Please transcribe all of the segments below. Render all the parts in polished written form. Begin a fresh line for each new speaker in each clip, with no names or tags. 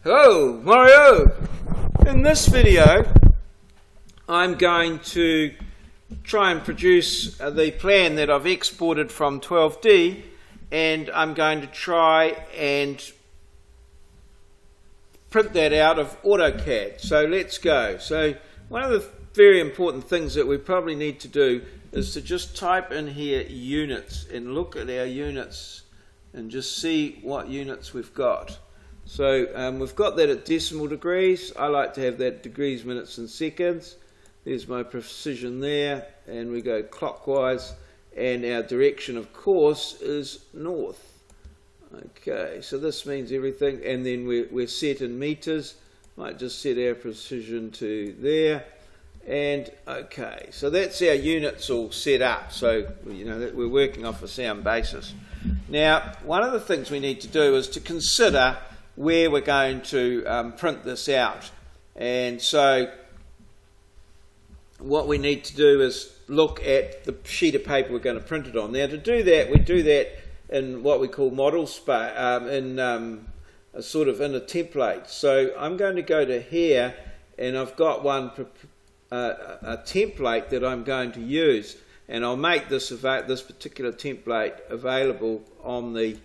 Hello, Mario! In this video I'm going to try and produce the plan that I've exported from 12D, and I'm going to try and print that out of AutoCAD. So let's go. So one of the very important things that we probably need to do is to just type in here units and look at our units and just see what units we've got. So we've got that at decimal degrees. I like to have that degrees, minutes and seconds. There's my precision there, and we go clockwise, and our direction of course is north. Okay, so this means everything, and then we're set in meters. Might just set our precision to there, and okay, so that's our units all set up, so you know that we're working off a sound basis. Now, one of the things we need to do is to consider where we're going to print this out. And so what we need to do is look at the sheet of paper we're going to print it on. Now to do that, we do that in what we call model space, in a template. So I'm going to go to here, and I've got a template that I'm going to use, and I'll make this particular template available on the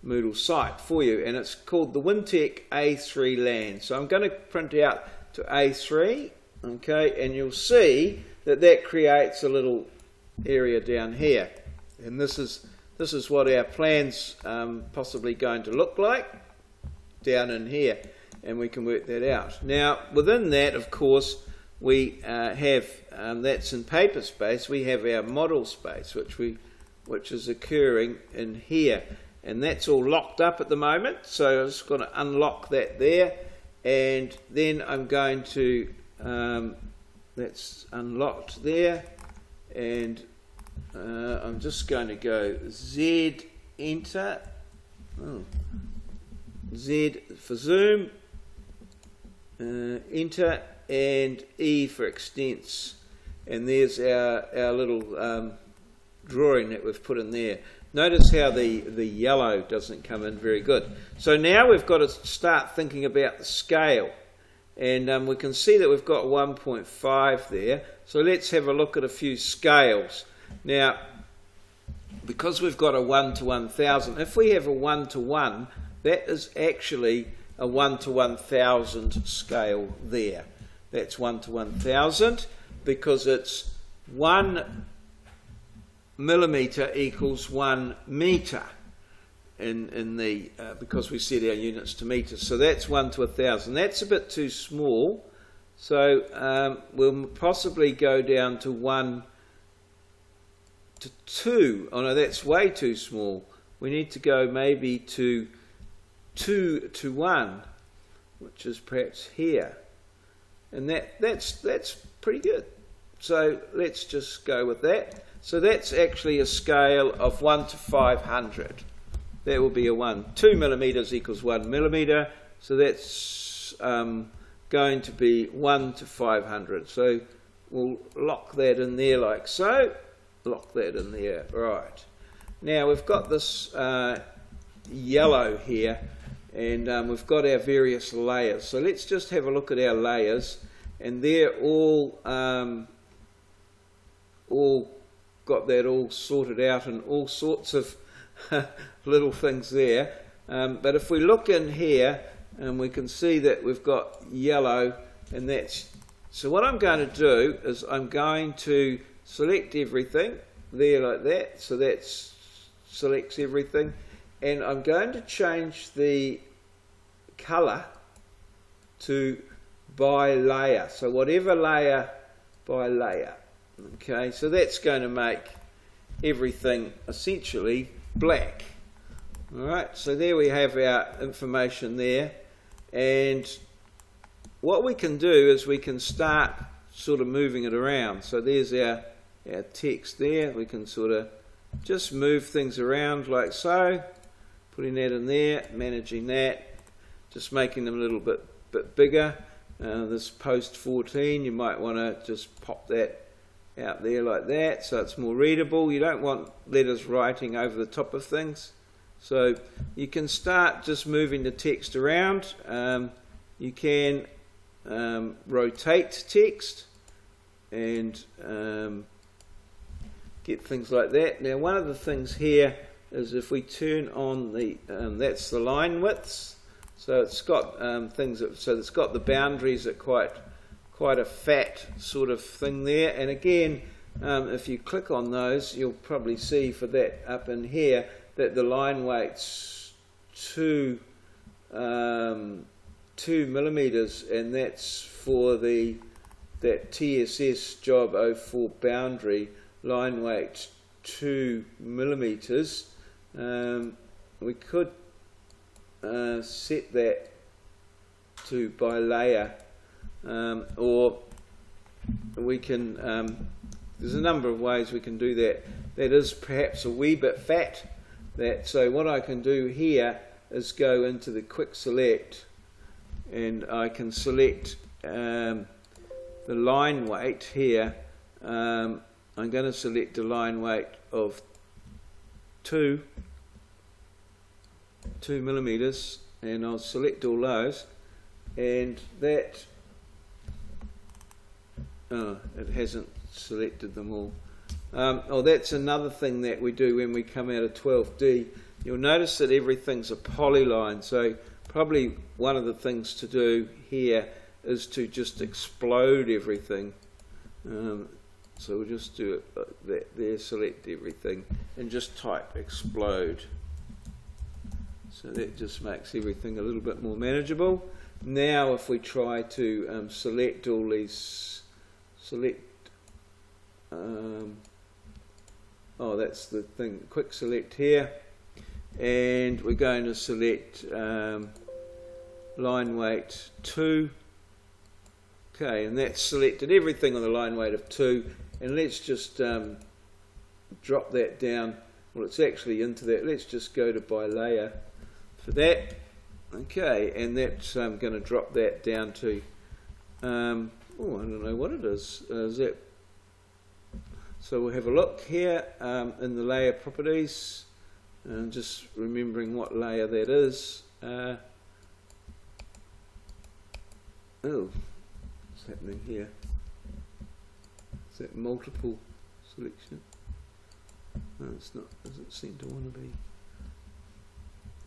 Moodle site for you, and it's called the Wintec A3 LAN. So I'm going to print out to A3, okay, and you'll see that creates a little area down here, and this is what our plan's possibly going to look like down in here, and we can work that out. Now within that, of course, we have that's in paper space. We have our model space, which is occurring in here. And that's all locked up at the moment, so I'm just going to unlock that there, and then I'm going to, that's unlocked there, and I'm just going to go Z, enter, Z for zoom, enter, and E for extents, and there's our little drawing that we've put in there. Notice how the yellow doesn't come in very good. So now we've got to start thinking about the scale. And we can see that we've got 1.5 there. So let's have a look at a few scales. Now, because we've got a 1 to 1,000, if we have a 1 to 1, that is actually a 1 to 1,000 scale there. That's 1 to 1,000 because it's 1 millimeter equals 1 meter in the because we set our units to meters, so that's 1 to 1,000. That's a bit too small, so we'll possibly go down to 1 to 2. Oh no, that's way too small. We need to go maybe to 2 to 1, which is perhaps here, and that's pretty good. So let's just go with that. So that's actually a scale of 1 to 500. That will be a 1. 2 millimeters equals 1 millimeter. So that's going to be 1 to 500. So we'll lock that in there like so. Lock that in there. Right. Now we've got this yellow here, and we've got our various layers. So let's just have a look at our layers, and they're all got that all sorted out and all sorts of little things there. But if we look in here, we can see that we've got yellow, and that's, so what I'm going to do is I'm going to select everything there like that, so that selects everything, and I'm going to change the color to by layer, so whatever layer by layer. Okay, so that's going to make everything essentially black. Alright, so there we have our information there, and what we can do is we can start sort of moving it around. So there's our text there. We can sort of just move things around like so, putting that in there, managing that, just making them a little bit bigger. This post 14, you might want to just pop that out there like that so it's more readable. You don't want letters writing over the top of things, so you can start just moving the text around. You can rotate text and get things like that. Now, one of the things here is if we turn on the, that's the line widths. So it's got things that, so it's got the boundaries at quite a fat sort of thing there. And again, if you click on those, you'll probably see for that up in here that the line weight's 2 millimeters, and that's for that TSS job 04 boundary line weight 2 millimeters. We could set that to by layer, or we can, there's a number of ways we can do that. That is perhaps a wee bit fat. So what I can do here is go into the quick select, and I can select the line weight here. I'm going to select a line weight of 2 millimeters, and I'll select all those, and that, it hasn't selected them all. That's another thing that we do when we come out of 12D. You'll notice that everything's a polyline, so probably one of the things to do here is to just explode everything. So we'll just do it like that there, select everything, and just type explode. So that just makes everything a little bit more manageable. Now if we try to select all these, that's the thing, quick select here, and we're going to select line weight 2. Okay, and that's selected everything on the line weight of 2, and let's just drop that down. Well, it's actually into that. Let's just go to by layer for that. Okay, and that's going to drop that down to, I don't know what it is. Is that? So we'll have a look here in the layer properties, and just remembering what layer that is. What's happening here? Is that multiple selection? No, it's not. Doesn't seem to want to be.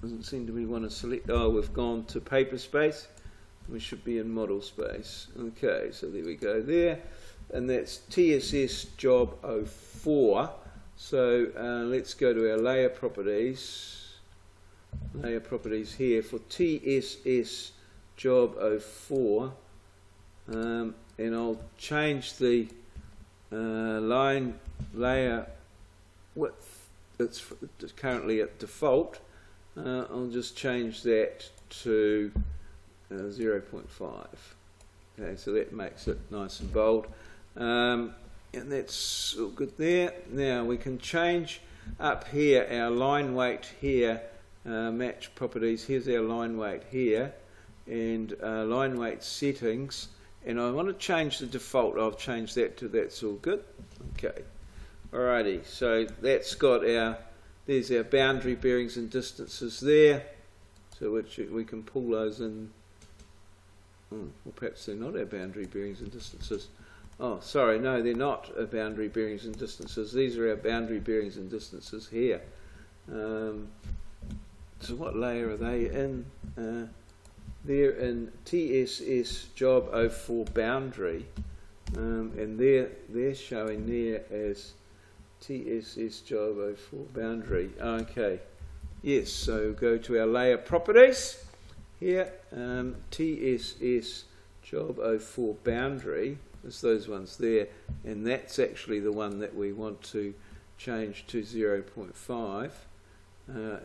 Doesn't seem to be want to select. Oh, we've gone to paper space. We should be in model space. Okay, so there we go there, and that's TSS job 04. So let's go to our layer properties. Layer properties here for TSS job 04, and I'll change the line layer width. It's currently at default. I'll just change that to 0.5. Okay, so that makes it nice and bold, and that's all good there. Now we can change up here our line weight here, match properties. Here's our line weight here, and line weight settings, and I want to change the default. I'll change that to that's all good. Okay, alrighty, so that's got our, there's our boundary bearings and distances there, so which we can pull those in. Well, perhaps they're not our boundary bearings and distances. Oh, sorry, no, they're not our boundary bearings and distances. These are our boundary bearings and distances here. So what layer are they in? They're in TSS job 04 boundary, and they're showing there as TSS job 04 boundary. Okay, yes, so go to our layer properties here, TSS job 04 boundary, it's those ones there, and that's actually the one that we want to change to 0.5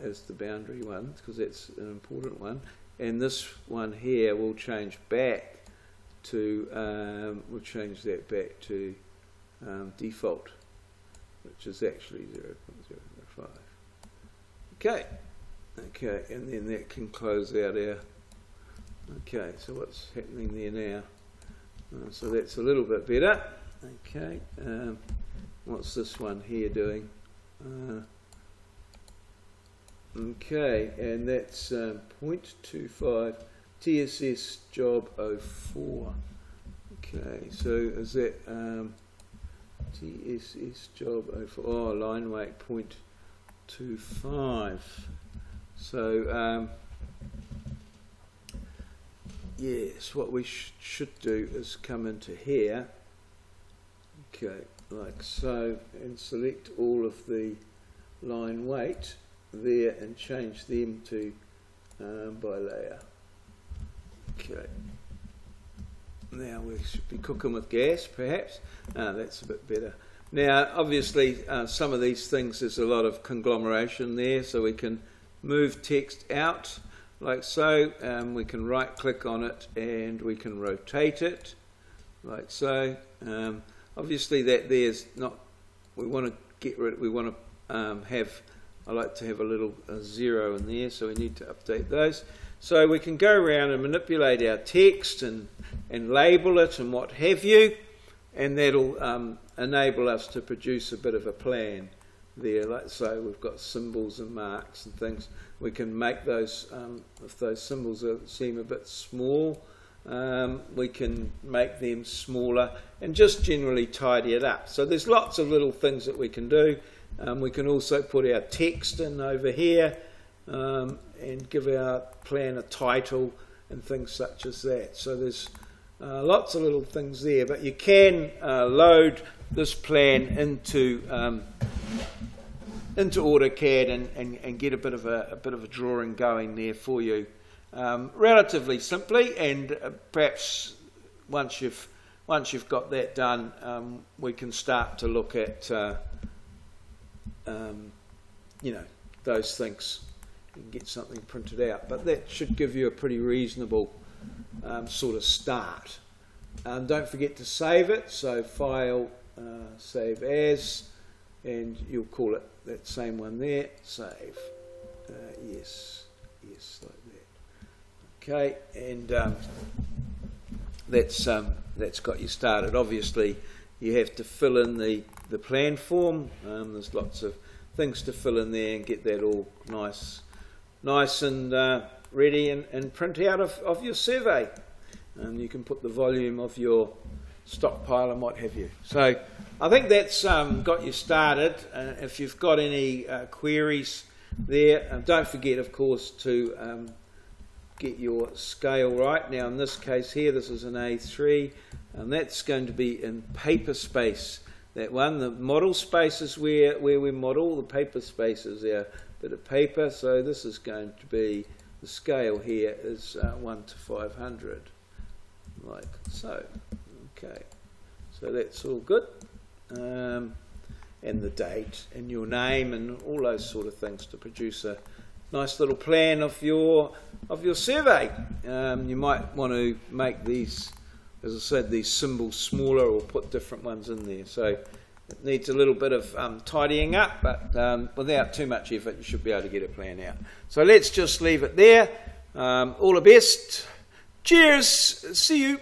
as the boundary one, because that's an important one. And this one here will change back to, we'll change that back to default, which is actually 0.05. Okay, and then that can close out our, okay, so what's happening there now? So that's a little bit better. Okay, what's this one here doing? Okay, and that's 0.25 TSS job 04. Okay, so is that TSS job 04? Oh, line weight 0.25. So yes, what we should do is come into here, okay, like so, and select all of the line weight there and change them to by layer. Okay, now we should be cooking with gas perhaps. That's a bit better. Now obviously some of these things, there's a lot of conglomeration there, so we can move text out like so. We can right click on it and we can rotate it like so. Obviously that there's not, we want to get rid, we want to have, I like to have a little 0 in there, so we need to update those. So we can go around and manipulate our text and label it and what have you, and that'll enable us to produce a bit of a plan there. Like so, we've got symbols and marks and things. We can make those, if those symbols seem a bit small, we can make them smaller and just generally tidy it up. So there's lots of little things that we can do. We can also put our text in over here and give our plan a title and things such as that. So there's lots of little things there, but you can load this plan into AutoCAD and get a bit of a drawing going there for you, relatively simply. And perhaps once you've got that done, we can start to look at you know, those things and get something printed out. But that should give you a pretty reasonable sort of start. Don't forget to save it. So file, save as, and you'll call it that same one there, save. Yes, like that. Okay, and that's got you started. Obviously you have to fill in the plan form. There's lots of things to fill in there and get that all nice and ready and print out of your survey. And you can put the volume of your stockpile and what have you. So I think that's got you started. If you've got any queries there, don't forget of course to get your scale right. Now in this case here, this is an A3, and that's going to be in paper space. That one, the model space is where we model, the paper space is our bit of paper, so this is going to be, the scale here is 1 to 500, like so. Okay, so that's all good. And the date and your name and all those sort of things to produce a nice little plan of your survey. You might want to make these, as I said, these symbols smaller or put different ones in there. So it needs a little bit of tidying up, but without too much effort, you should be able to get a plan out. So let's just leave it there. All the best. Cheers. See you.